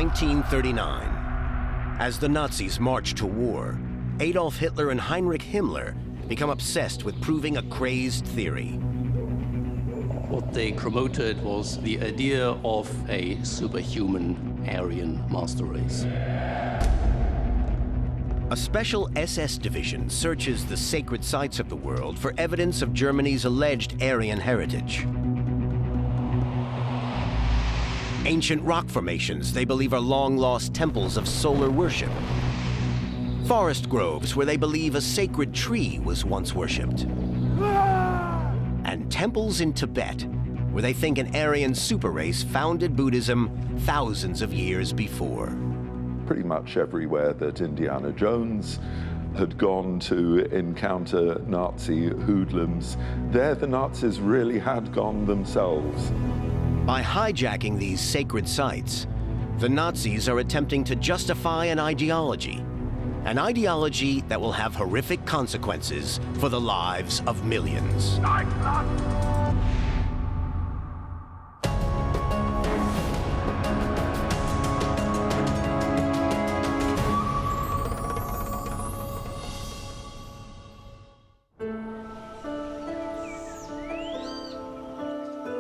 1939. As the Nazis march to war, Adolf Hitler and Heinrich Himmler become obsessed with proving a crazed theory. What they promoted was the idea of a superhuman Aryan master race. A special SS division searches the sacred sites of the world for evidence of Germany's alleged Aryan heritage. Ancient rock formations they believe are long-lost temples of solar worship. Forest groves where they believe a sacred tree was once worshipped. And temples in Tibet where they think an Aryan super race founded Buddhism thousands of years before. Pretty much everywhere that Indiana Jones had gone to encounter Nazi hoodlums, there the Nazis really had gone themselves. By hijacking these sacred sites, the Nazis are attempting to justify an ideology that will have horrific consequences for the lives of millions.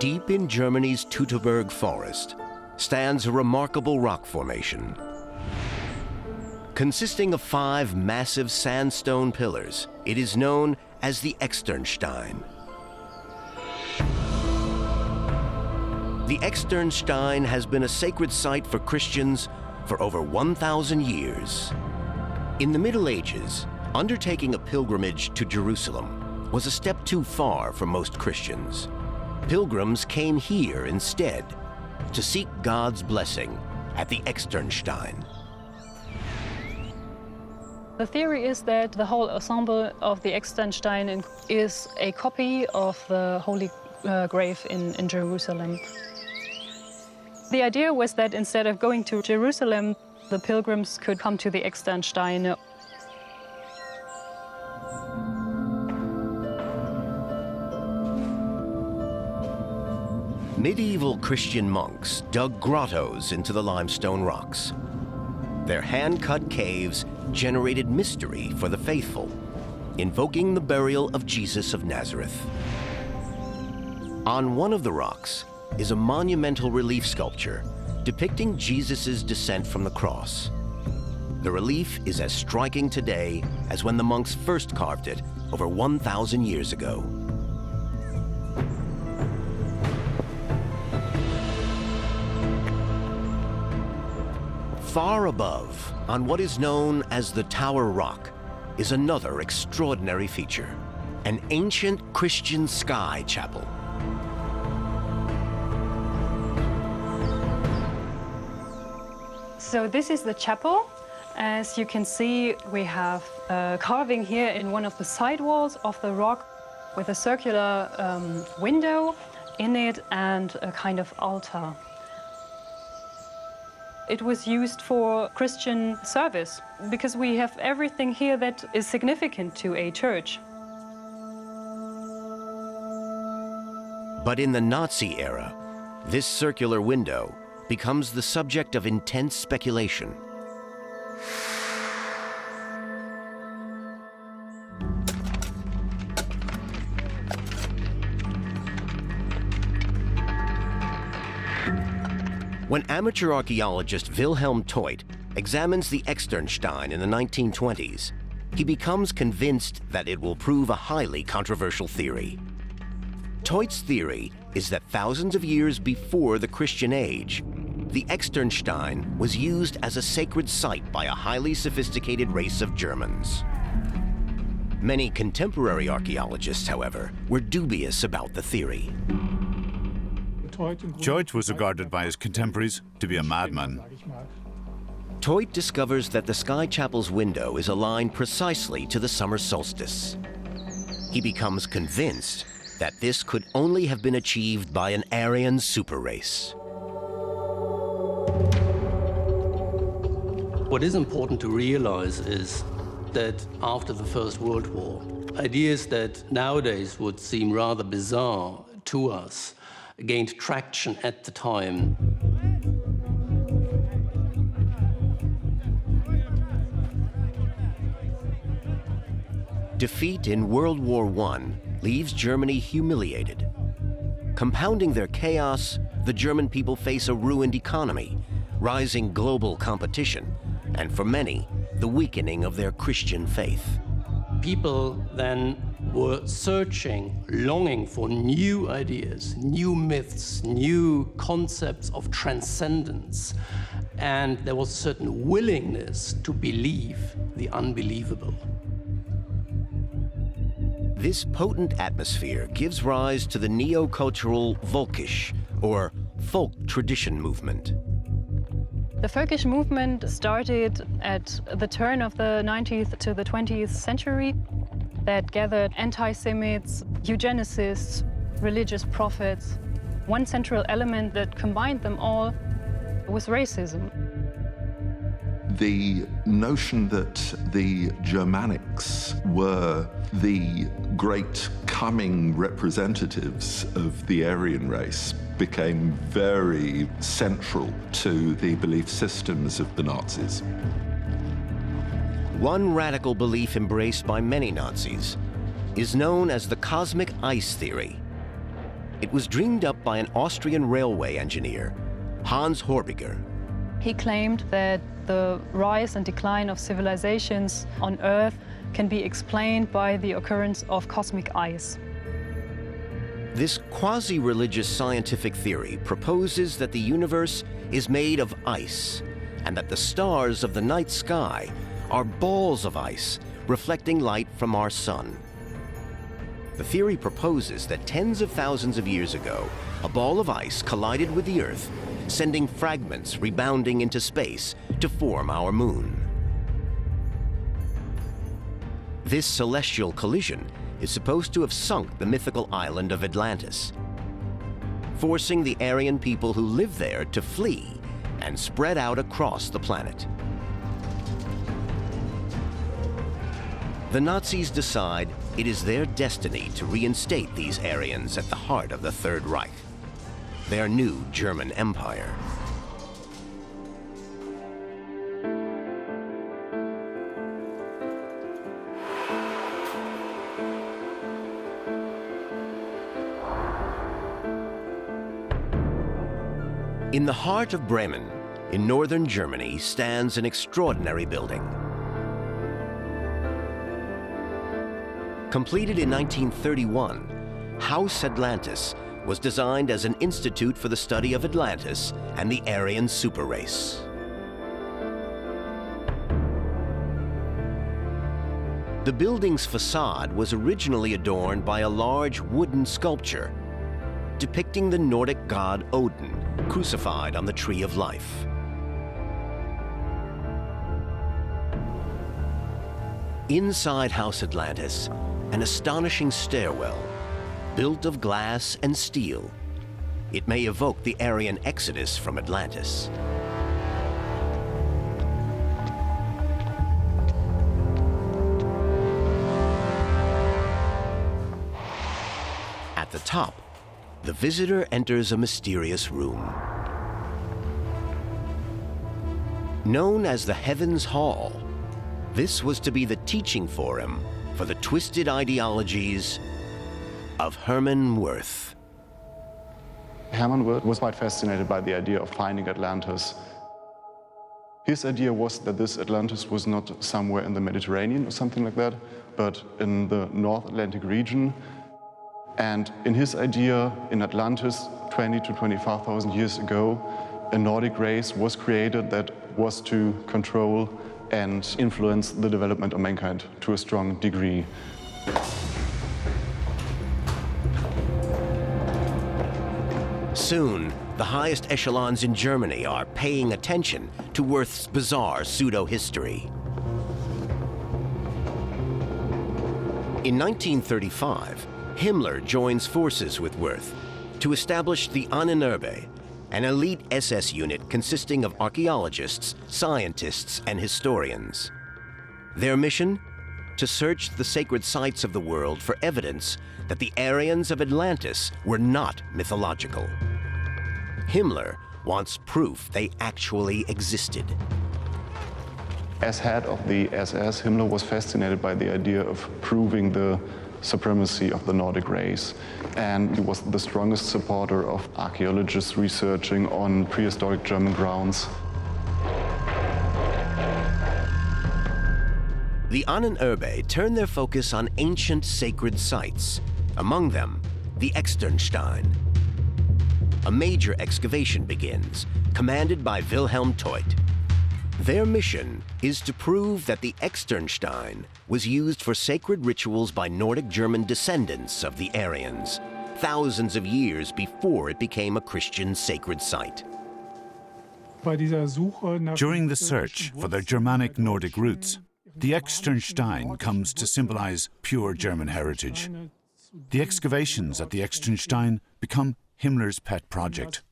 Deep in Germany's Teutoburg forest stands a remarkable rock formation. Consisting of 5 massive sandstone pillars, it is known as the Externsteine. The Externsteine has been a sacred site for Christians for over 1,000 years. In the Middle Ages, undertaking a pilgrimage to Jerusalem was a step too far for most Christians. Pilgrims came here instead to seek God's blessing at the Externsteine. The theory is that the whole ensemble of the Externsteine is a copy of the Holy Grave in Jerusalem. The idea was that instead of going to Jerusalem, the pilgrims could come to the Externsteine. Medieval Christian monks dug grottos into the limestone rocks. Their hand-cut caves generated mystery for the faithful, invoking the burial of Jesus of Nazareth. On one of the rocks is a monumental relief sculpture depicting Jesus' descent from the cross. The relief is as striking today as when the monks first carved it over 1,000 years ago. Far above, on what is known as the Tower Rock, is another extraordinary feature, an ancient Christian sky chapel. So this is the chapel. As you can see, we have a carving here in one of the side walls of the rock with a circular window in it and a kind of altar. It was used for Christian service because we have everything here that is significant to a church. But in the Nazi era, this circular window becomes the subject of intense speculation. When amateur archaeologist Wilhelm Teut examines the Externsteine in the 1920s, he becomes convinced that it will prove a highly controversial theory. Teut's theory is that thousands of years before the Christian age, the Externsteine was used as a sacred site by a highly sophisticated race of Germans. Many contemporary archaeologists, however, were dubious about the theory. Teut was regarded by his contemporaries to be a madman. Teut discovers that the sky chapel's window is aligned precisely to the summer solstice. He becomes convinced that this could only have been achieved by an Aryan super race. What is important to realize is that after the First World War, ideas that nowadays would seem rather bizarre to us gained traction at the time. Defeat in World War I leaves Germany humiliated. Compounding their chaos, the German people face a ruined economy, rising global competition, and for many, the weakening of their Christian faith. People then were searching, longing for new ideas, new myths, new concepts of transcendence. And there was a certain willingness to believe the unbelievable. This potent atmosphere gives rise to the neo-cultural Völkisch, or folk tradition movement. The Völkisch movement started at the turn of the 19th to the 20th century that gathered anti-Semites, eugenicists, religious prophets. One central element that combined them all was racism. The notion that the Germanics were the great coming representatives of the Aryan race became very central to the belief systems of the Nazis. One radical belief embraced by many Nazis is known as the cosmic ice theory. It was dreamed up by an Austrian railway engineer, Hans Horbiger. He claimed that the rise and decline of civilizations on Earth can be explained by the occurrence of cosmic ice. This quasi-religious scientific theory proposes that the universe is made of ice and that the stars of the night sky are balls of ice reflecting light from our sun. The theory proposes that tens of thousands of years ago, a ball of ice collided with the Earth, sending fragments rebounding into space to form our moon. This celestial collision is supposed to have sunk the mythical island of Atlantis, forcing the Aryan people who live there to flee and spread out across the planet. The Nazis decide it is their destiny to reinstate these Aryans at the heart of the Third Reich, their new German Empire. In the heart of Bremen, in northern Germany, stands an extraordinary building. Completed in 1931, Haus Atlantis was designed as an institute for the study of Atlantis and the Aryan superrace. The building's facade was originally adorned by a large wooden sculpture depicting the Nordic god Odin crucified on the Tree of Life. Inside Haus Atlantis, an astonishing stairwell, built of glass and steel. It may evoke the Aryan exodus from Atlantis. At the top, the visitor enters a mysterious room. Known as the Heavens Hall, this was to be the teaching forum for the twisted ideologies of Hermann Wirth. Hermann Wirth was quite fascinated by the idea of finding Atlantis. His idea was that this Atlantis was not somewhere in the Mediterranean or something like that, but in the North Atlantic region. And in his idea, in Atlantis, 20 to 25,000 years ago, a Nordic race was created that was to control and influence the development of mankind to a strong degree. Soon, the highest echelons in Germany are paying attention to Wirth's bizarre pseudo-history. In 1935, Himmler joins forces with Wirth to establish the Ahnenerbe, an elite SS unit consisting of archaeologists, scientists, and historians. Their mission? To search the sacred sites of the world for evidence that the Aryans of Atlantis were not mythological. Himmler wants proof they actually existed. As head of the SS, Himmler was fascinated by the idea of proving the supremacy of the Nordic race, and he was the strongest supporter of archaeologists researching on prehistoric German grounds. The Ahnenerbe turned their focus on ancient sacred sites, among them the Externsteine. A major excavation begins, commanded by Wilhelm Teutoburg. Their mission is to prove that the Externsteine was used for sacred rituals by Nordic German descendants of the Aryans, thousands of years before it became a Christian sacred site. During the search for their Germanic Nordic roots, the Externsteine comes to symbolize pure German heritage. The excavations at the Externsteine become Himmler's pet project.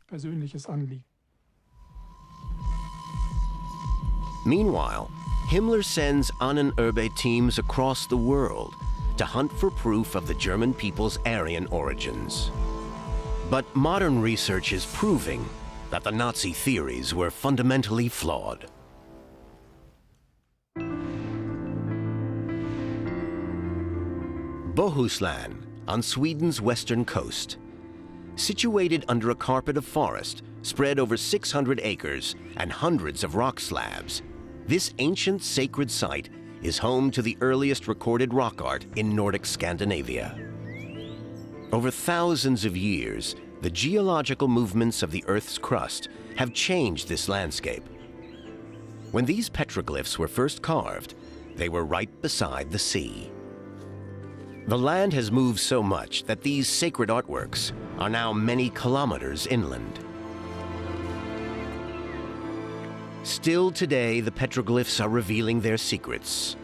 Meanwhile, Himmler sends Ahnenerbe teams across the world to hunt for proof of the German people's Aryan origins. But modern research is proving that the Nazi theories were fundamentally flawed. Bohuslän, on Sweden's western coast. Situated under a carpet of forest spread over 600 acres and hundreds of rock slabs, this ancient sacred site is home to the earliest recorded rock art in Nordic Scandinavia. Over thousands of years, the geological movements of the Earth's crust have changed this landscape. When these petroglyphs were first carved, they were right beside the sea. The land has moved so much that these sacred artworks are now many kilometers inland. Still today, the petroglyphs are revealing their secrets.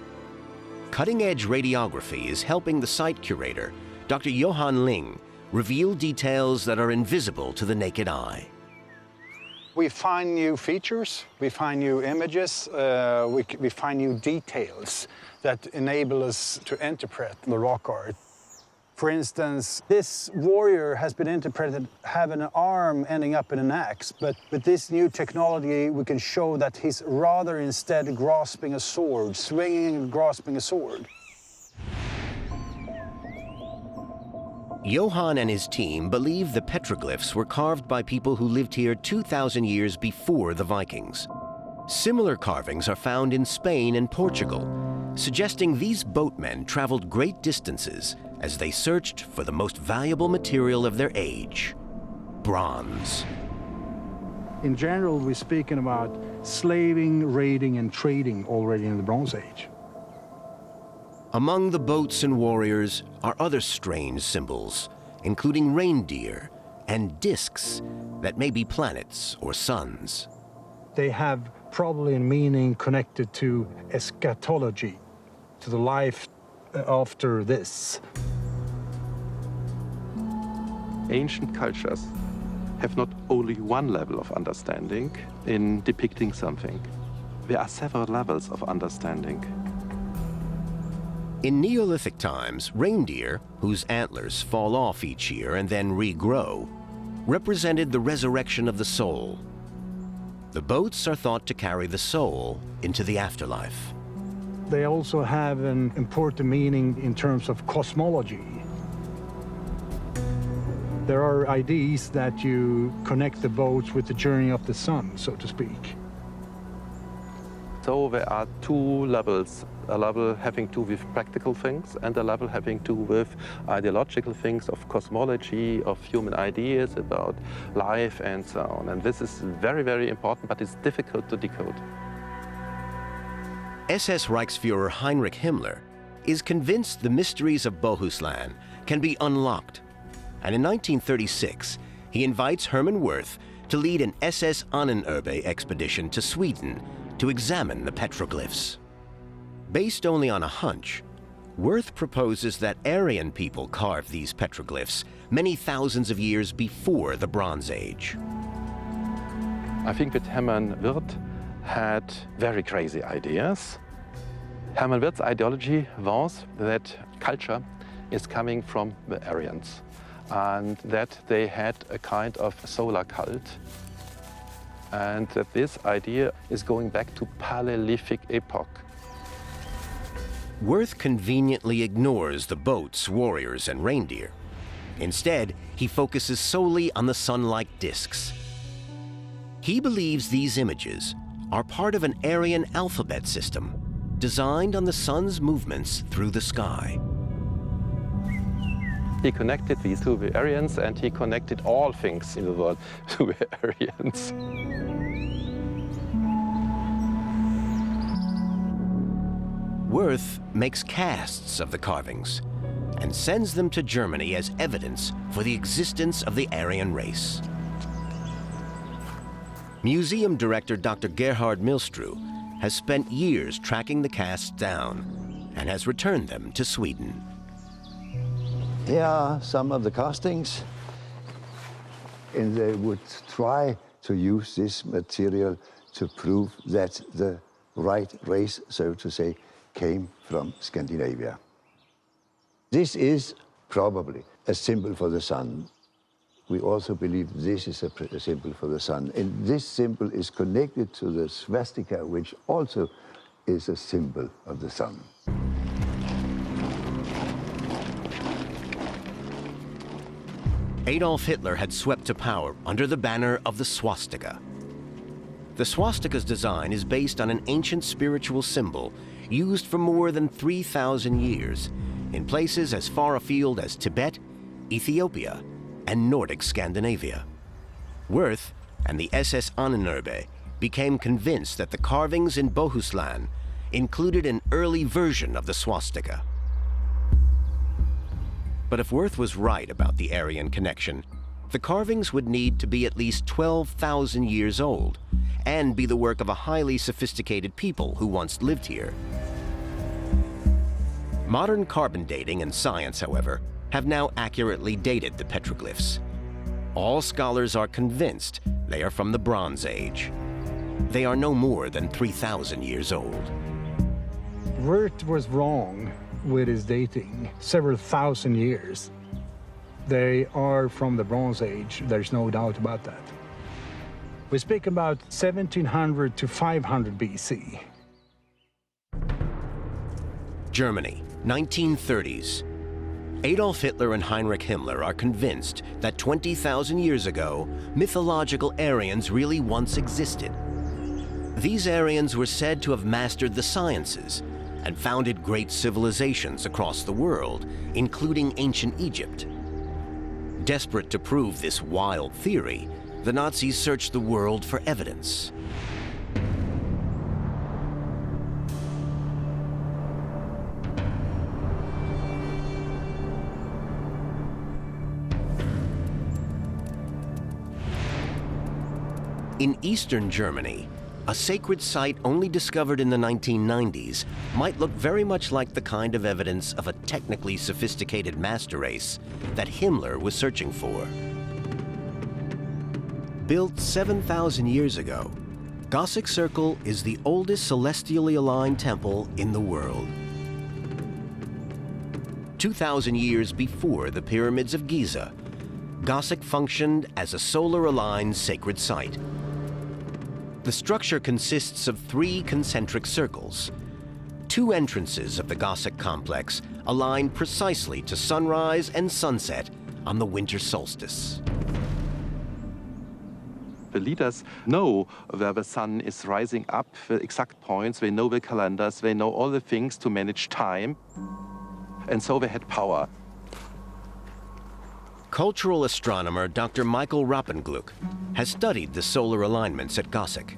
Cutting-edge radiography is helping the site curator, Dr. Johan Ling, reveal details that are invisible to the naked eye. We find new features, we find new images, we find new details that enable us to interpret the rock art. For instance, this warrior has been interpreted having an arm ending up in an axe, but with this new technology we can show that he's rather instead grasping a sword, swinging and grasping a sword. Johan and his team believe the petroglyphs were carved by people who lived here 2,000 years before the Vikings. Similar carvings are found in Spain and Portugal, suggesting these boatmen traveled great distances as they searched for the most valuable material of their age, bronze. In general, we're speaking about slaving, raiding, and trading already in the Bronze Age. Among the boats and warriors are other strange symbols, including reindeer and discs that may be planets or suns. They have probably a meaning connected to eschatology, to the life after this. Ancient cultures have not only one level of understanding in depicting something. There are several levels of understanding. In Neolithic times, reindeer, whose antlers fall off each year and then regrow, represented the resurrection of the soul. The boats are thought to carry the soul into the afterlife. They also have an important meaning in terms of cosmology. There are ideas that you connect the boats with the journey of the sun, so to speak. So there are two levels, a level having to do with practical things and a level having to do with ideological things of cosmology, of human ideas about life and so on. And this is very, very important, but it's difficult to decode. SS Reichsfuhrer Heinrich Himmler is convinced the mysteries of Bohuslän can be unlocked. And in 1936, he invites Hermann Wirth to lead an SS Ahnenerbe expedition to Sweden to examine the petroglyphs. Based only on a hunch, Wirth proposes that Aryan people carved these petroglyphs many thousands of years before the Bronze Age. I think that Hermann Wirth had very crazy ideas. Hermann Wirth's ideology was that culture is coming from the Aryans and that they had a kind of solar cult. and that this idea is going back to Paleolithic epoch. Wirth conveniently ignores the boats, warriors, and reindeer. Instead, he focuses solely on the sun-like discs. He believes these images are part of an Aryan alphabet system designed on the sun's movements through the sky. He connected these to the Aryans, and he connected all things in the world to the Aryans. Wirth makes casts of the carvings and sends them to Germany as evidence for the existence of the Aryan race. Museum director Dr. Gerhard Milstru has spent years tracking the casts down and has returned them to Sweden. Here are some of the castings, and they would try to use this material to prove that the right race, so to say, came from Scandinavia. This is probably a symbol for the sun. We also believe this is a symbol for the sun. And this symbol is connected to the swastika, which also is a symbol of the sun. Adolf Hitler had swept to power under the banner of the swastika. The swastika's design is based on an ancient spiritual symbol used for more than 3,000 years in places as far afield as Tibet, Ethiopia, and Nordic Scandinavia. Wirth and the SS Ahnenerbe became convinced that the carvings in Bohuslän included an early version of the swastika. But if Wirth was right about the Aryan connection, the carvings would need to be at least 12,000 years old and be the work of a highly sophisticated people who once lived here. Modern carbon dating and science, however, have now accurately dated the petroglyphs. All scholars are convinced they are from the Bronze Age. They are no more than 3,000 years old. Wirth was wrong with his dating, several thousand years. They are from the Bronze Age, there's no doubt about that. We speak about 1700 to 500 BC. Germany, 1930s. Adolf Hitler and Heinrich Himmler are convinced that 20,000 years ago, mythological Aryans really once existed. These Aryans were said to have mastered the sciences and founded great civilizations across the world, including ancient Egypt. Desperate to prove this wild theory, the Nazis searched the world for evidence. In eastern Germany, a sacred site only discovered in the 1990s might look very much like the kind of evidence of a technically sophisticated master race that Himmler was searching for. Built 7,000 years ago, Gossik Circle is the oldest celestially aligned temple in the world. 2,000 years before the pyramids of Giza, Gossik functioned as a solar-aligned sacred site. The structure consists of 3 concentric circles. 2 entrances of the Gossik complex align precisely to sunrise and sunset on the winter solstice. The leaders know where the sun is rising up, the exact points, they know the calendars, they know all the things to manage time, and so they had power. Cultural astronomer Dr. Michael Rappengluck has studied the solar alignments at Gossik.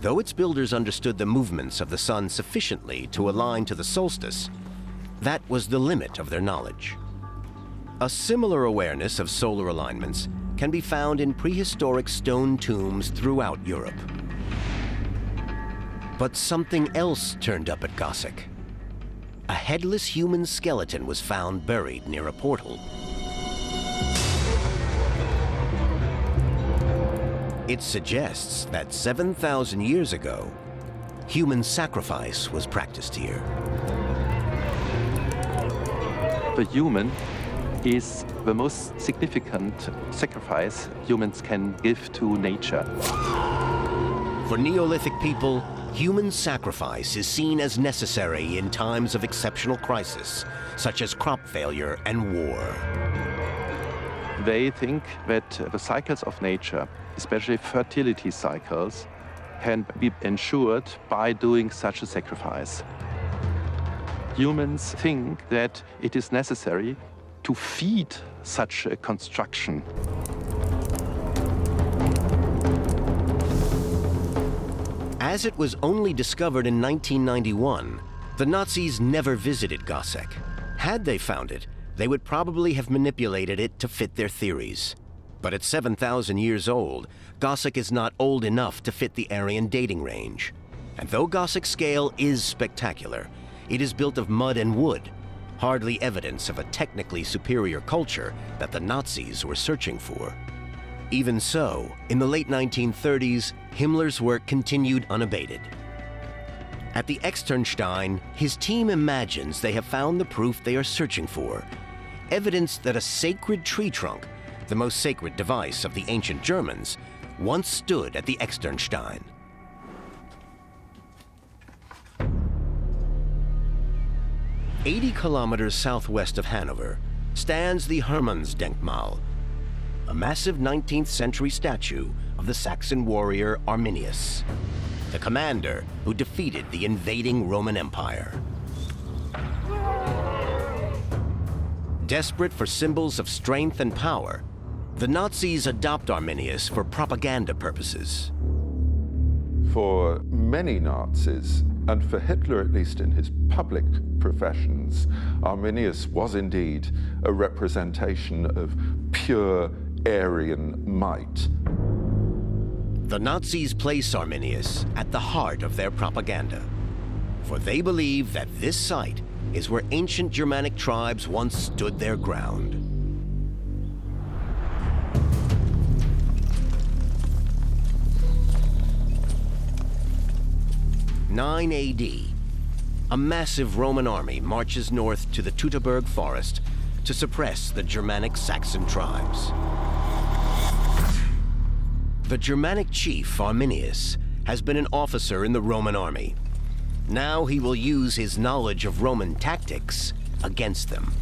Though its builders understood the movements of the sun sufficiently to align to the solstice, that was the limit of their knowledge. A similar awareness of solar alignments can be found in prehistoric stone tombs throughout Europe. But something else turned up at Gossik. A headless human skeleton was found buried near a portal. It suggests that 7,000 years ago, human sacrifice was practiced here. The human is the most significant sacrifice humans can give to nature. For Neolithic people, human sacrifice is seen as necessary in times of exceptional crisis, such as crop failure and war. They think that the cycles of nature, especially fertility cycles, can be ensured by doing such a sacrifice. Humans think that it is necessary to feed such a construction. As it was only discovered in 1991, the Nazis never visited Gossec. Had they found it, they would probably have manipulated it to fit their theories. But at 7,000 years old, Gossec is not old enough to fit the Aryan dating range. And though Gossec's scale is spectacular, it is built of mud and wood, hardly evidence of a technically superior culture that the Nazis were searching for. Even so, in the late 1930s, Himmler's work continued unabated. At the Externsteine, his team imagines they have found the proof they are searching for, evidence that a sacred tree trunk, the most sacred device of the ancient Germans, once stood at the Externsteine. "80 kilometers southwest of Hanover stands the Hermannsdenkmal, a massive 19th century statue of the Saxon warrior Arminius, the commander who defeated the invading Roman Empire. Desperate for symbols of strength and power, the Nazis adopt Arminius for propaganda purposes. For many Nazis, and for Hitler at least in his public professions, Arminius was indeed a representation of pure Aryan might. The Nazis place Arminius at the heart of their propaganda, for they believe that this site is where ancient Germanic tribes once stood their ground. (9 AD), a massive Roman army marches north to the Teutoburg forest to suppress the Germanic Saxon tribes. The Germanic chief, Arminius, has been an officer in the Roman army. Now he will use his knowledge of Roman tactics against them.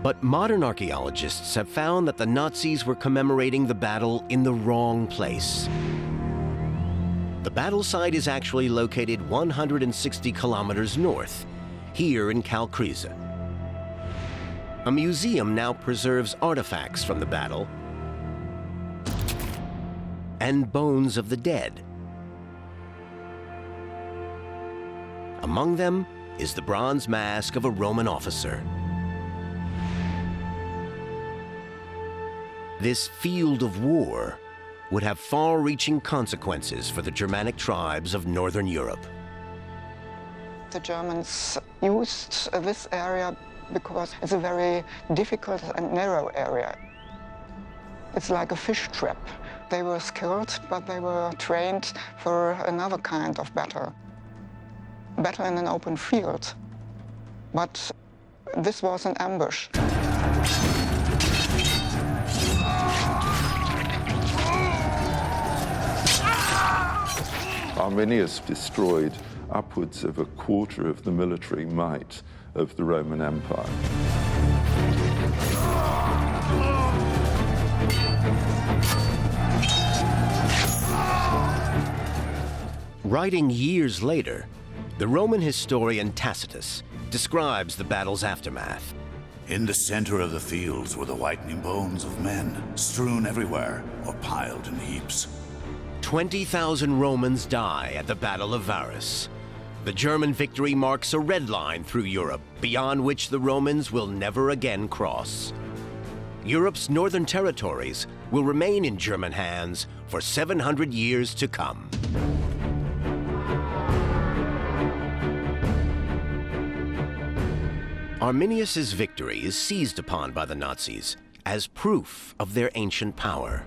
But modern archaeologists have found that the Nazis were commemorating the battle in the wrong place. The battle site is actually located 160 kilometers north, here in Kalkriese. A museum now preserves artifacts from the battle and bones of the dead. Among them is the bronze mask of a Roman officer. This field of war would have far-reaching consequences for the Germanic tribes of Northern Europe. The Germans used this area because it's a very difficult and narrow area. It's like a fish trap. They were skilled, but they were trained for another kind of battle. Battle in an open field. But this was an ambush. Arminius destroyed upwards of a quarter of the military might of the Roman Empire. Writing years later, the Roman historian Tacitus describes the battle's aftermath. In the center of the fields were the whitening bones of men, strewn everywhere or piled in heaps. 20,000 Romans die at the Battle of Varus. The German victory marks a red line through Europe, beyond which the Romans will never again cross. Europe's northern territories will remain in German hands for 700 years to come. Arminius's victory is seized upon by the Nazis as proof of their ancient power.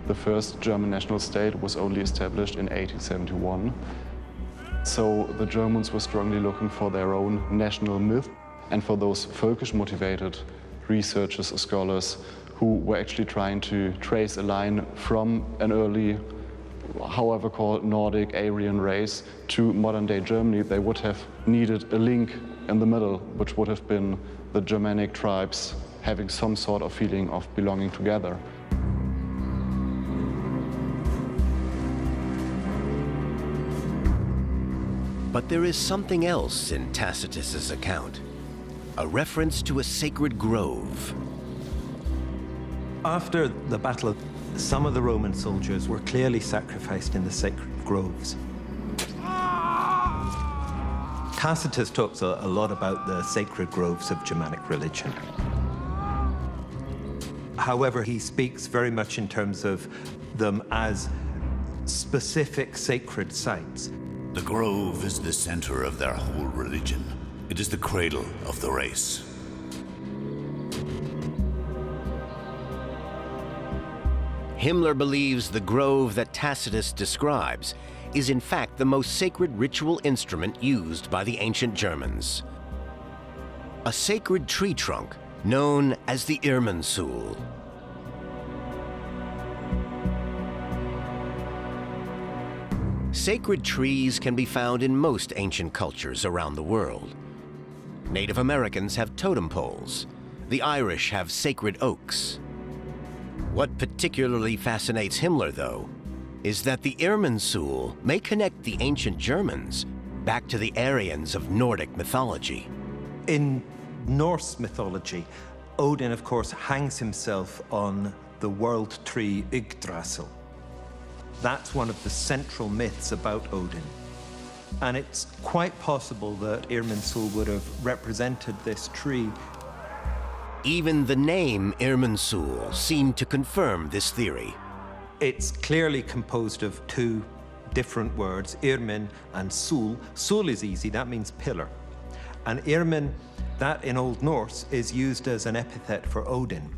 The first German national state was only established in 1871. So the Germans were strongly looking for their own national myth and for those folkish-motivated researchers or scholars who were actually trying to trace a line from an early, however called, Nordic Aryan race to modern-day Germany. They would have needed a link in the middle, which would have been the Germanic tribes having some sort of feeling of belonging together. But there is something else in Tacitus's account, a reference to a sacred grove. After the battle, some of the Roman soldiers were clearly sacrificed in the sacred groves. Tacitus talks a lot about the sacred groves of Germanic religion. However, he speaks very much in terms of them as specific sacred sites. The grove is the center of their whole religion. It is the cradle of the race. Himmler believes the grove that Tacitus describes is in fact the most sacred ritual instrument used by the ancient Germans. A sacred tree trunk known as the Irminsul. Sacred trees can be found in most ancient cultures around the world. Native Americans have totem poles. The Irish have sacred oaks. What particularly fascinates Himmler, though, is that the Irminsul may connect the ancient Germans back to the Aryans of Nordic mythology. In Norse mythology, Odin, of course, hangs himself on the world tree Yggdrasil. That's one of the central myths about Odin. And it's quite possible that Irminsul would have represented this tree. Even the name Irminsul seemed to confirm this theory. It's clearly composed of two different words, Irmin and Sul. Sul is easy, that means pillar. And Irmin, that in Old Norse, is used as an epithet for Odin.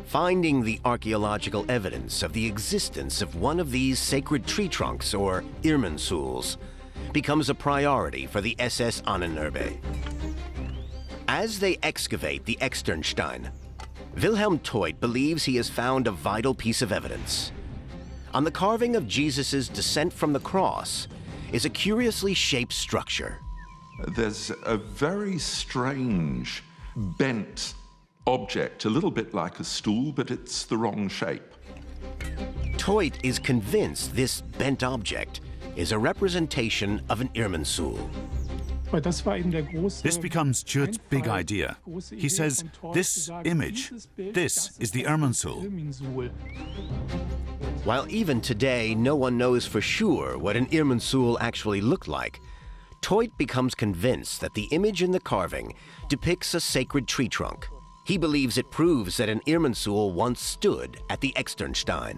Finding the archaeological evidence of the existence of one of these sacred tree trunks, or Irminsuls, becomes a priority for the SS Ahnenerbe. As they excavate the Externsteine, Wilhelm Teut believes he has found a vital piece of evidence. On the carving of Jesus' descent from the cross is a curiously shaped structure. There's a very strange, bent object, a little bit like a stool, but it's the wrong shape. Teut is convinced this bent object is a representation of an Irminsul. This becomes Teut's big idea. He says, this image, this is the Irminsul. While even today no one knows for sure what an Irminsul actually looked like, Teut becomes convinced that the image in the carving depicts a sacred tree trunk. He believes it proves that an Irminsul once stood at the Externsteine.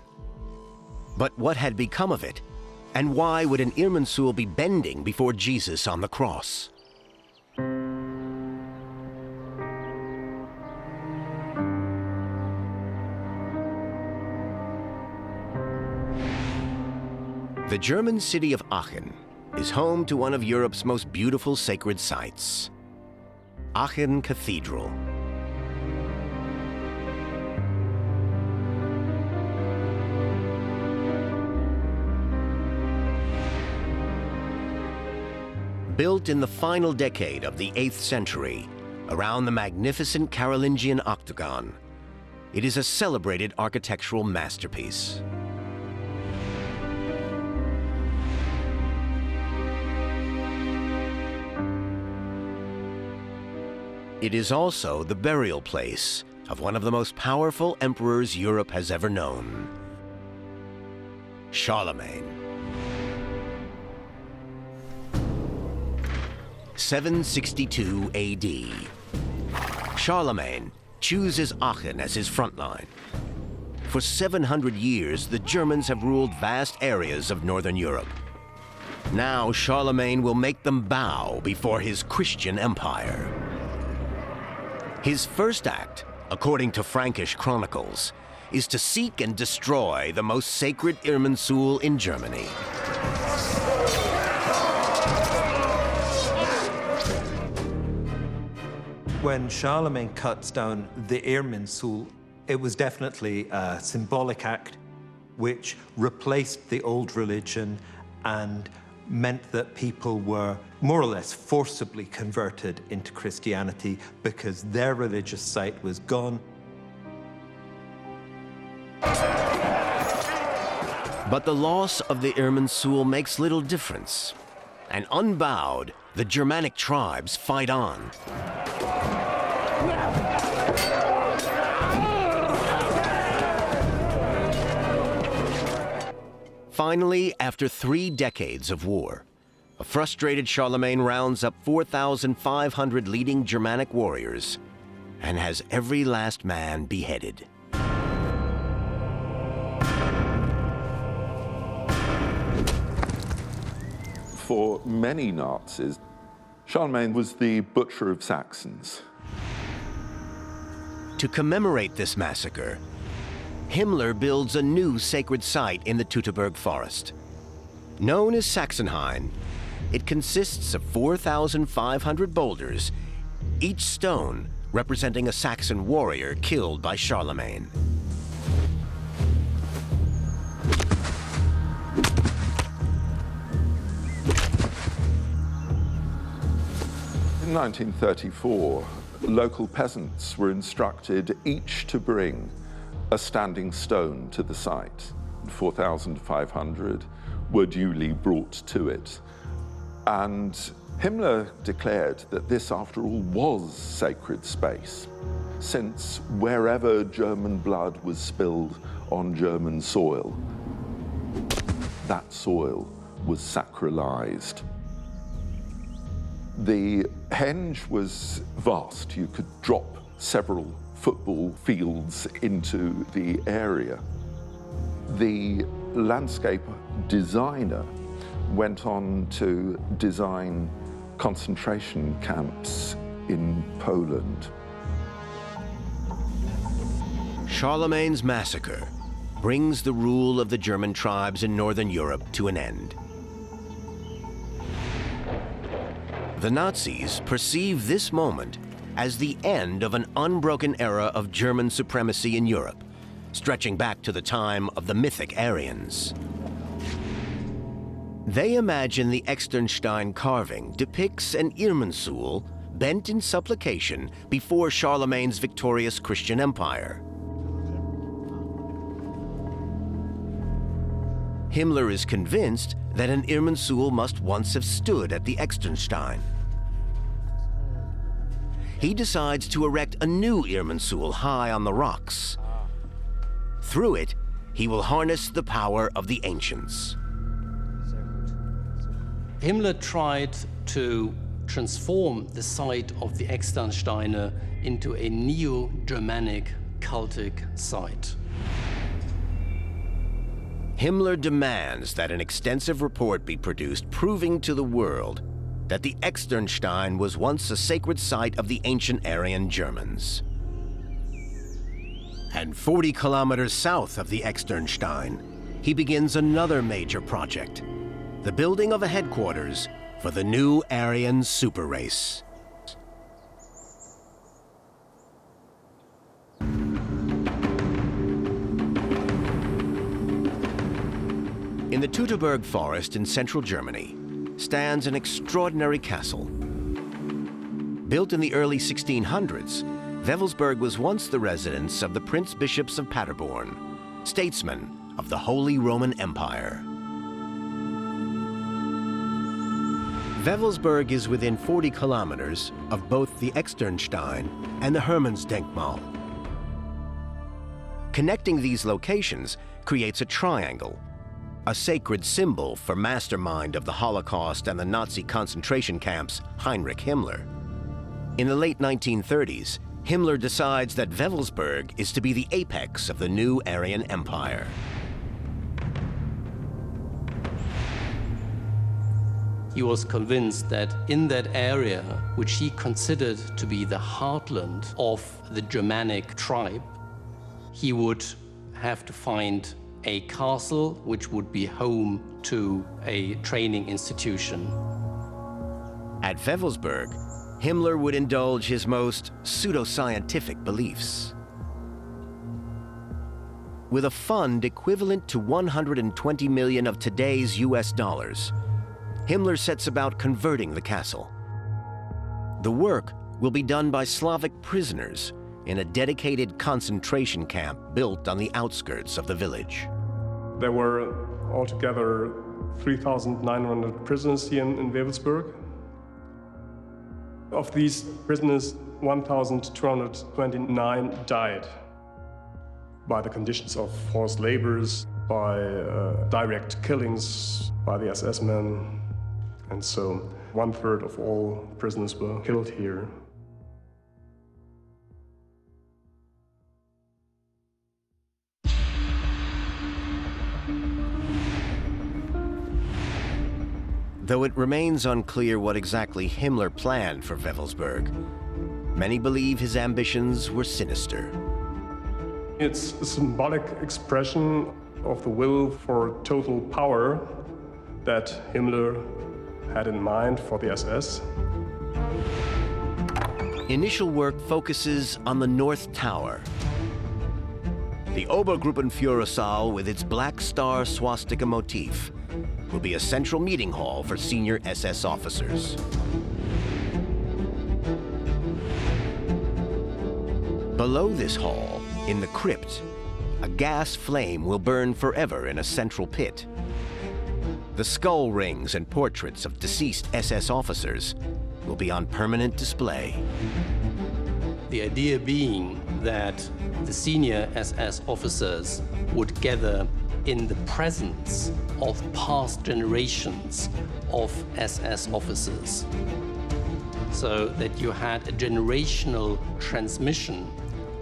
But what had become of it? And why would an Irminsul be bending before Jesus on the cross? The German city of Aachen is home to one of Europe's most beautiful sacred sites, Aachen Cathedral. Built in the final decade of the 8th century, around the magnificent Carolingian octagon, it is a celebrated architectural masterpiece. It is also the burial place of one of the most powerful emperors Europe has ever known, Charlemagne. 762 AD. Charlemagne chooses Aachen as his front line. For 700 years, the Germans have ruled vast areas of northern Europe. Now Charlemagne will make them bow before his Christian empire. His first act, according to Frankish chronicles, is to seek and destroy the most sacred Irminsul in Germany. When Charlemagne cuts down the Irminsul, it was definitely a symbolic act which replaced the old religion and meant that people were more or less forcibly converted into Christianity because their religious site was gone. But the loss of the Irminsul makes little difference. And unbowed, the Germanic tribes fight on. Finally, after 3 decades of war, a frustrated Charlemagne rounds up 4,500 leading Germanic warriors and has every last man beheaded. For many Nazis, Charlemagne was the butcher of Saxons. To commemorate this massacre, Himmler builds a new sacred site in the Teutoburg forest. Known as Sachsenhain, it consists of 4,500 boulders, each stone representing a Saxon warrior killed by Charlemagne. In 1934, local peasants were instructed each to bring a standing stone to the site. 4,500 were duly brought to it. And Himmler declared that this, after all, was sacred space, since wherever German blood was spilled on German soil, that soil was sacralized. The henge was vast. You could drop several football fields into the area. The landscape designer went on to design concentration camps in Poland. Charlemagne's massacre brings the rule of the German tribes in northern Europe to an end. The Nazis perceive this moment as the end of an unbroken era of German supremacy in Europe, stretching back to the time of the mythic Aryans. They imagine the Externsteine carving depicts an Irminsul bent in supplication before Charlemagne's victorious Christian empire. Himmler is convinced that an Irminsul must once have stood at the Externsteine. He decides to erect a new Irminsul high on the rocks. Through it, he will harness the power of the ancients. Himmler tried to transform the site of the Externsteine into a neo-Germanic cultic site. Himmler demands that an extensive report be produced proving to the world that the Externsteine was once a sacred site of the ancient Aryan Germans. And 40 kilometers south of the Externsteine, he begins another major project, the building of a headquarters for the new Aryan super race. In the Teutoburg forest in central Germany stands an extraordinary castle. Built in the early 1600s, Wewelsburg was once the residence of the Prince-Bishops of Paderborn, statesmen of the Holy Roman Empire. Wewelsburg is within 40 kilometers of both the Externsteine and the Hermannsdenkmal, Connecting these locations creates a triangle, a sacred symbol for mastermind of the Holocaust and the Nazi concentration camps, Heinrich Himmler. In the late 1930s, Himmler decides that Wewelsburg is to be the apex of the new Aryan Empire. He was convinced that in that area, which he considered to be the heartland of the Germanic tribe, he would have to find a castle which would be home to a training institution. At Wewelsburg, Himmler would indulge his most pseudoscientific beliefs. With a fund equivalent to 120 million of today's US dollars, Himmler sets about converting the castle. The work will be done by Slavic prisoners in a dedicated concentration camp built on the outskirts of the village. There were altogether 3,900 prisoners here in Wewelsburg. Of these prisoners, 1,229 died by the conditions of forced labors, by direct killings by the SS men. And so 1/3 of all prisoners were killed here. Though it remains unclear what exactly Himmler planned for Wewelsburg, many believe his ambitions were sinister. It's a symbolic expression of the will for total power that Himmler had in mind for the SS. Initial work focuses on the North Tower. The Obergruppenführersaal, with its black star swastika motif, will be a central meeting hall for senior SS officers. Below this hall, in the crypt, a gas flame will burn forever in a central pit. The skull rings and portraits of deceased SS officers will be on permanent display. The idea being that the senior SS officers would gather in the presence of past generations of SS officers, so that you had a generational transmission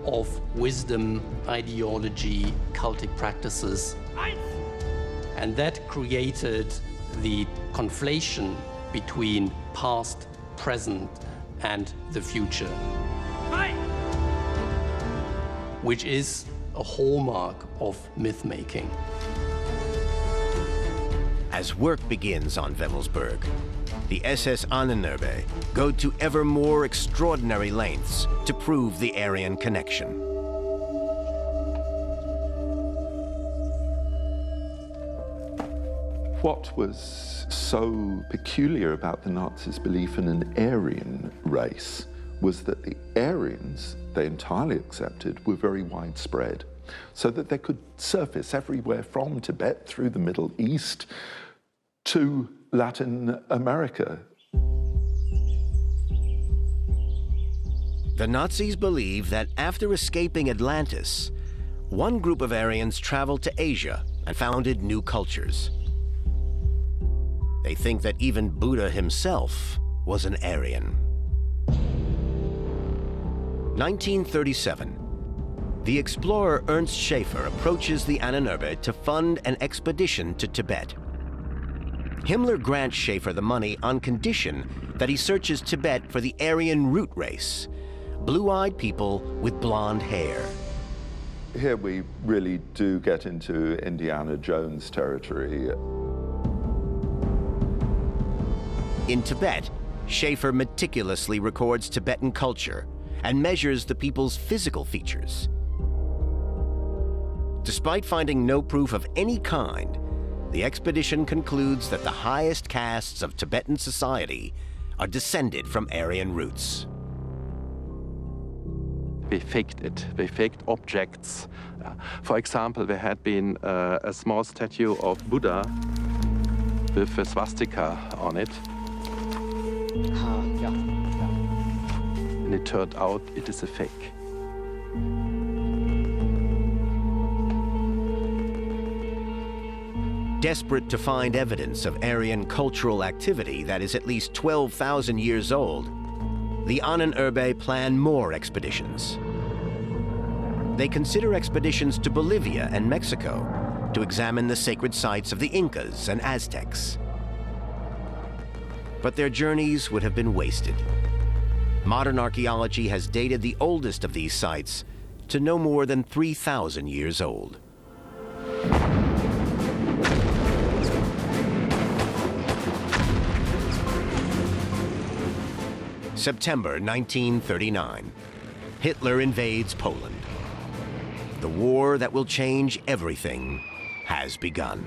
of wisdom, ideology, cultic practices. And that created the conflation between past, present, and the future, which is a hallmark of myth-making. As work begins on Wewelsburg, the SS Ahnenerbe go to ever more extraordinary lengths to prove the Aryan connection. What was so peculiar about the Nazis' belief in an Aryan race was that the Aryans, they entirely accepted, were very widespread, so that they could surface everywhere from Tibet through the Middle East to Latin America. The Nazis believe that after escaping Atlantis, one group of Aryans traveled to Asia and founded new cultures. They think that even Buddha himself was an Aryan. 1937. The explorer Ernst Schaefer approaches the Ahnenerbe to fund an expedition to Tibet. Himmler grants Schaefer the money on condition that he searches Tibet for the Aryan root race, blue-eyed people with blonde hair. Here we really do get into Indiana Jones territory. In Tibet, Schaefer meticulously records Tibetan culture and measures the people's physical features. Despite finding no proof of any kind, the expedition concludes that the highest castes of Tibetan society are descended from Aryan roots. We faked it. We faked objects. For example, there had been a small statue of Buddha with a swastika on it. And it turned out it is a fake. Desperate to find evidence of Aryan cultural activity that is at least 12,000 years old, the Ahnenerbe plan more expeditions. They consider expeditions to Bolivia and Mexico to examine the sacred sites of the Incas and Aztecs. But their journeys would have been wasted. Modern archaeology has dated the oldest of these sites to no more than 3,000 years old. September 1939. Hitler invades Poland. The war that will change everything has begun.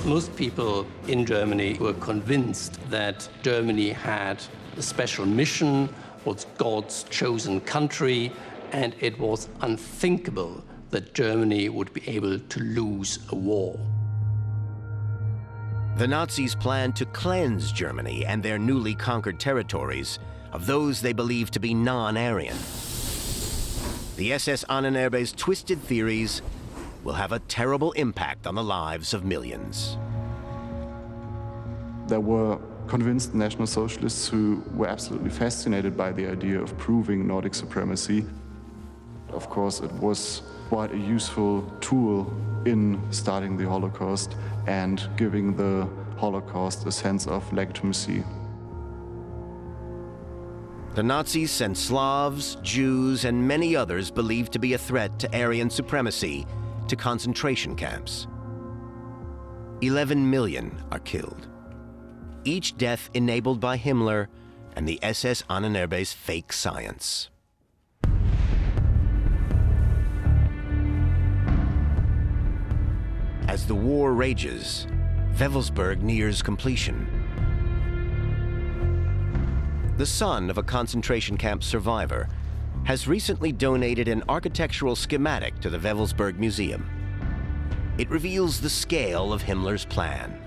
Most people in Germany were convinced that Germany had a special mission, was God's chosen country, and it was unthinkable that Germany would be able to lose a war. The Nazis planned to cleanse Germany and their newly conquered territories of those they believed to be non-Aryan. The SS Ahnenerbe's twisted theories will have a terrible impact on the lives of millions. There were convinced National Socialists who were absolutely fascinated by the idea of proving Nordic supremacy. Of course, it was quite a useful tool in starting the Holocaust and giving the Holocaust a sense of legitimacy. The Nazis sent Slavs, Jews, and many others believed to be a threat to Aryan supremacy to concentration camps. 11 million are killed. Each death enabled by Himmler and the SS Ahnenerbe's fake science. As the war rages, Wewelsburg nears completion. The son of a concentration camp survivor has recently donated an architectural schematic to the Wewelsburg Museum. It reveals the scale of Himmler's plan.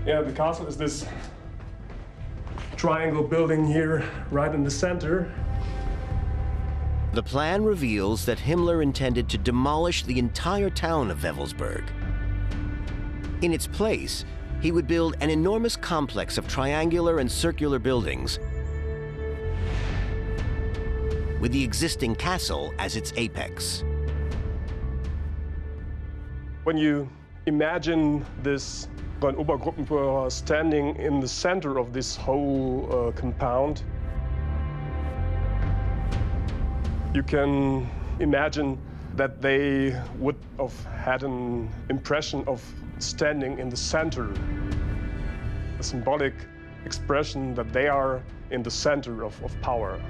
Yeah, the castle is this triangle building here, right in the center. The plan reveals that Himmler intended to demolish the entire town of Wewelsburg. In its place, he would build an enormous complex of triangular and circular buildings with the existing castle as its apex. When you imagine this Obergruppenführer standing in the center of this whole compound, you can imagine that they would have had an impression of standing in the center, a symbolic expression that they are in the center of power.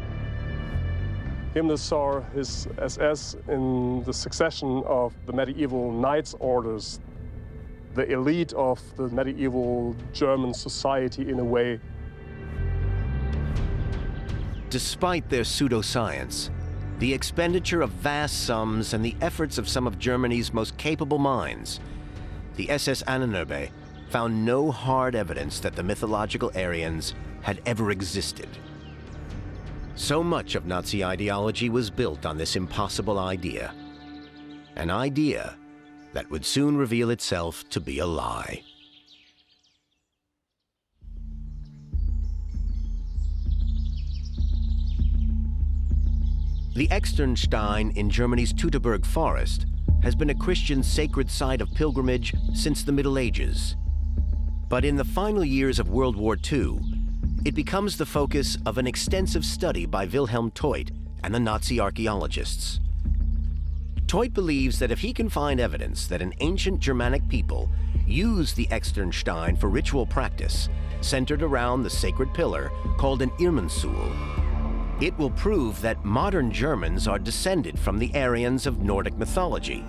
Himmler saw his SS in the succession of the medieval knights' orders, the elite of the medieval German society in a way. Despite their pseudoscience, the expenditure of vast sums and the efforts of some of Germany's most capable minds, the SS Ahnenerbe found no hard evidence that the mythological Aryans had ever existed. So much of Nazi ideology was built on this impossible idea, an idea that would soon reveal itself to be a lie. The Externsteine in Germany's Teutoburg forest has been a Christian sacred site of pilgrimage since the Middle Ages. But in the final years of World War II, it becomes the focus of an extensive study by Wilhelm Teut and the Nazi archaeologists. Teut believes that if he can find evidence that an ancient Germanic people used the Externsteine for ritual practice centered around the sacred pillar called an Irminsul, it will prove that modern Germans are descended from the Aryans of Nordic mythology.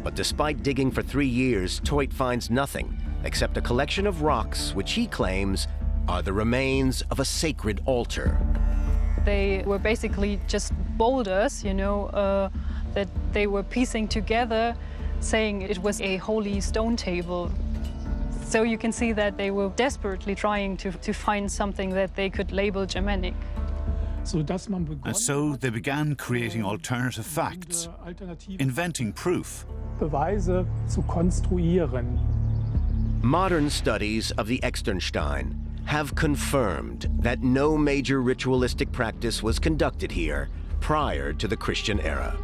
But despite digging for 3 years, Teut finds nothing except a collection of rocks which he claims are the remains of a sacred altar. They were basically just boulders, you know, that they were piecing together, saying it was a holy stone table. So you can see that they were desperately trying to find something that they could label Germanic. And so they began creating alternative facts, inventing proof. Beweise zu konstruieren. Modern studies of the Externsteine have confirmed that no major ritualistic practice was conducted here prior to the Christian era.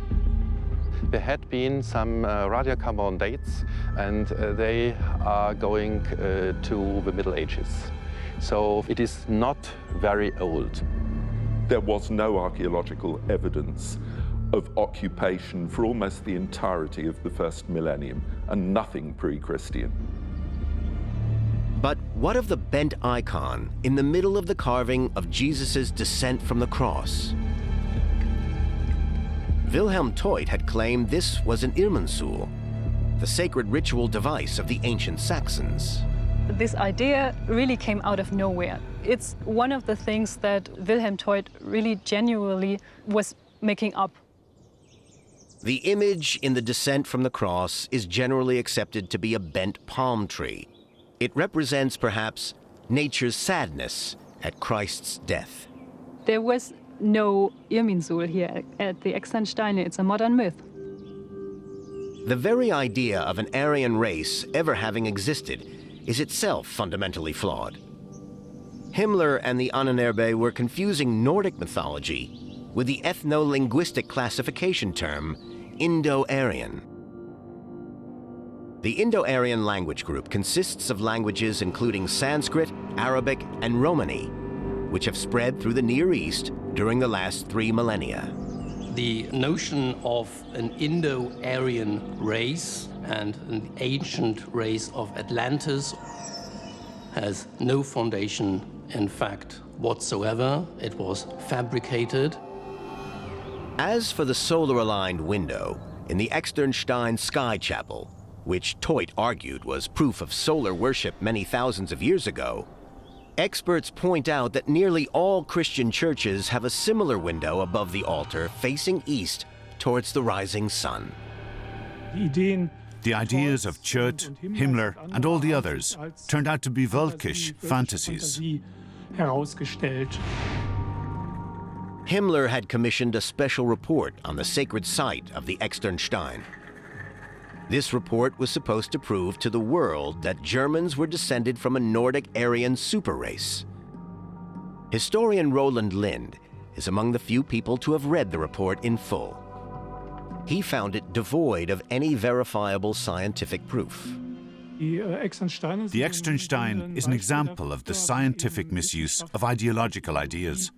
There had been some radiocarbon dates, and they are going to the Middle Ages. So it is not very old. There was no archaeological evidence of occupation for almost the entirety of the first millennium, and nothing pre-Christian. But what of the bent icon in the middle of the carving of Jesus' descent from the cross? Wilhelm Teut had claimed this was an Irminsul, the sacred ritual device of the ancient Saxons. This idea really came out of nowhere. It's one of the things that Wilhelm Teut really genuinely was making up. The image in the descent from the cross is generally accepted to be a bent palm tree. It represents perhaps nature's sadness at Christ's death. There was no Irminsul here at the Externsteine. It's a modern myth. The very idea of an Aryan race ever having existed is itself fundamentally flawed. Himmler and the Ahnenerbe were confusing Nordic mythology with the ethno-linguistic classification term Indo-Aryan. The Indo-Aryan language group consists of languages including Sanskrit, Arabic, and Romani, which have spread through the Near East during the last 3 millennia. The notion of an Indo-Aryan race and an ancient race of Atlantis has no foundation in fact whatsoever. It was fabricated. As for the solar-aligned window in the Externsteine Sky Chapel, which Teut argued was proof of solar worship many thousands of years ago, experts point out that nearly all Christian churches have a similar window above the altar facing east towards the rising sun. The ideas of Teut, Himmler, and all the others turned out to be Völkisch fantasies. Himmler had commissioned a special report on the sacred site of the Externsteine. This report was supposed to prove to the world that Germans were descended from a Nordic Aryan super race. Historian Roland Lind is among the few people to have read the report in full. He found it devoid of any verifiable scientific proof. The Externsteine is an example of the scientific misuse of ideological ideas.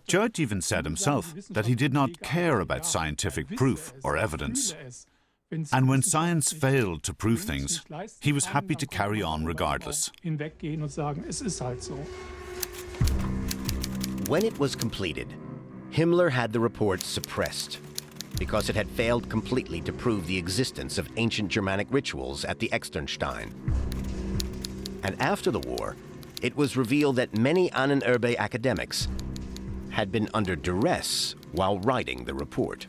Teut even said himself that he did not care about scientific proof or evidence. And when science failed to prove things, he was happy to carry on regardless. When it was completed, Himmler had the report suppressed because it had failed completely to prove the existence of ancient Germanic rituals at the Externsteine. And after the war, it was revealed that many Ahnenerbe academics had been under duress while writing the report.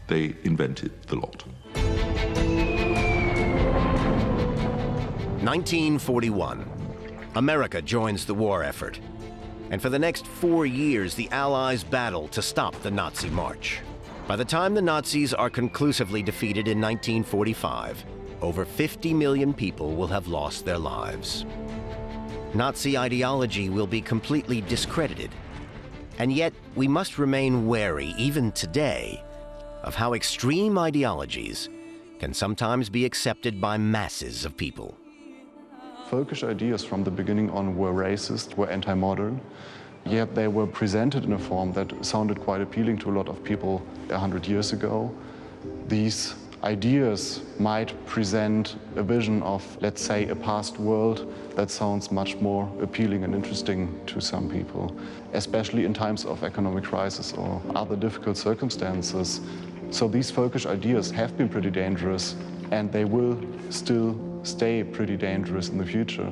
They invented the lot. 1941. America joins the war effort. And for the next 4 years, the Allies battle to stop the Nazi march. By the time the Nazis are conclusively defeated in 1945, over 50 million people will have lost their lives. Nazi ideology will be completely discredited. And yet, we must remain wary, even today, of how extreme ideologies can sometimes be accepted by masses of people. Völkisch ideas from the beginning on were racist, were anti-modern, yet they were presented in a form that sounded quite appealing to a lot of people 100 years ago. These ideas might present a vision of, let's say, a past world that sounds much more appealing and interesting to some people, especially in times of economic crisis or other difficult circumstances. So these Völkisch ideas have been pretty dangerous, and they will still stay pretty dangerous in the future.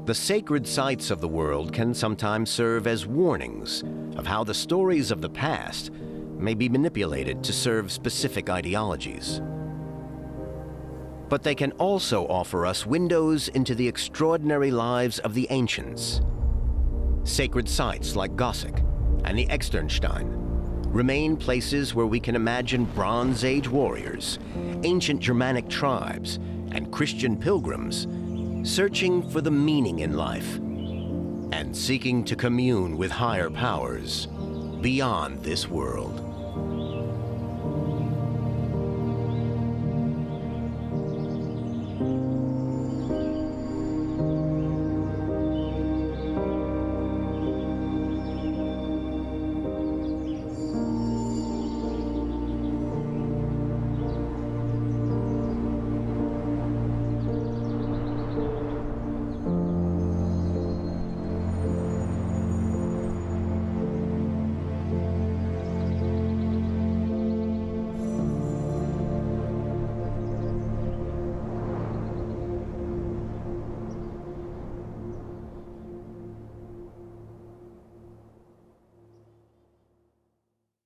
The sacred sites of the world can sometimes serve as warnings of how the stories of the past may be manipulated to serve specific ideologies. But they can also offer us windows into the extraordinary lives of the ancients. Sacred sites like Gossik and the Externsteine remain places where we can imagine Bronze Age warriors, ancient Germanic tribes, and Christian pilgrims searching for the meaning in life and seeking to commune with higher powers beyond this world.